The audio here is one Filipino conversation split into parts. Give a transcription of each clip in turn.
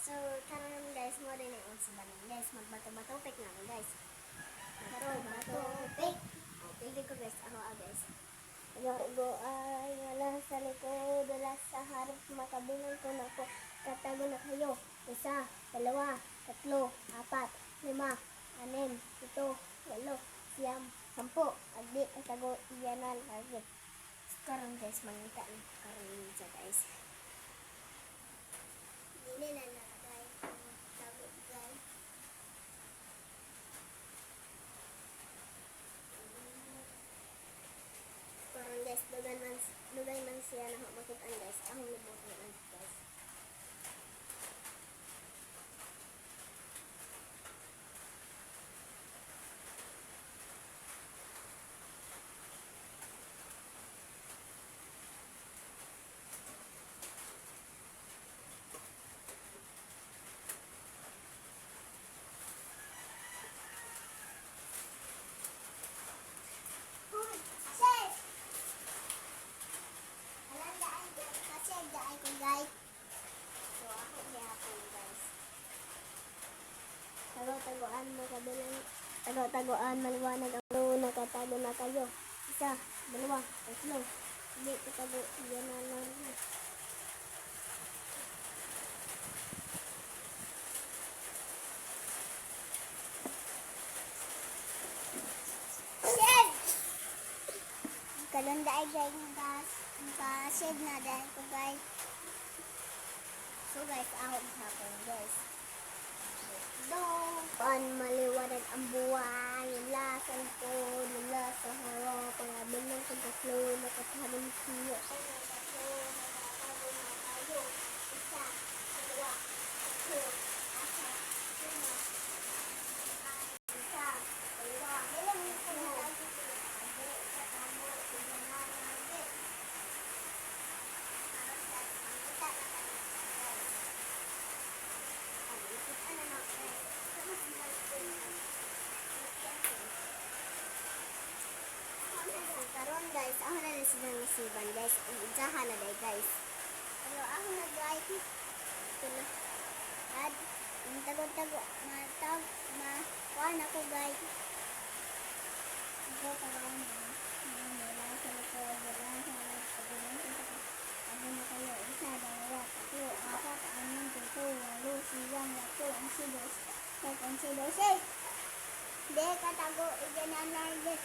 So, karon guys, mo din ang sa balon guys, magbato-bato pick na guys. Bato-bato pick. Okay, ko guys, ako guys. Go ay wala sa likod, wala sa harap, makabilang ko na po. Tatago na kayo. 1, 2, 3, 4, 5, 6, 7, 8, 9, 10. Agdi katago iyanal lagi. Karon guys, mangita na karon sa guys. Dili na na guys. Tago guys. Karon guys, dugay man siya na makita guys. Ang lubot na guys. Tago-tagoan mo kabilang tago-tagoan maliwanag ang loob, nakatago na kayo. 1, 2, 3. Hindi ko tago yan na lang. Shed! Kalon dahil guys, shed na dahil ko guys. So guys, ako hapon guys. Maliwanag ang buwan, nila sa likod, nila sa harap, pangabilang sa tatlo, nakatago na siya. Nakatago na kayo. 1, 2, 3, guys, ako na rin sila nasiban guys. Ang udyahan na day guys. Pero ako nag-like ito na. At yung tago-tago makuhaan ako guys. Ito tago na. Wala sa likod. Wala sa likod. Ano na kayo? 1, 2, 3, 4, 5, 6, 7, 8, 9, 10, 11, 12, 13, 14, 15, 16. Hindi ka tago. Igananar guys.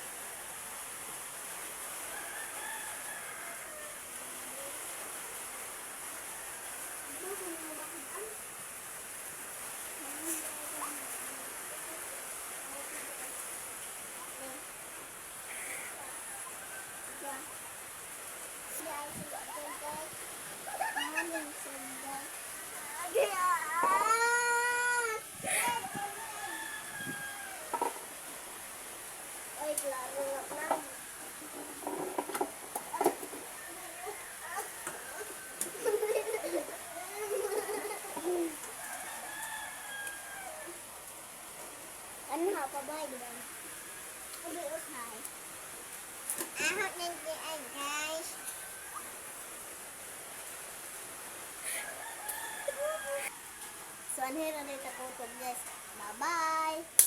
Ano ha pa ba diba? Abi okay. Ahot nang guys. So, anhira na ito po guys. Bye-bye!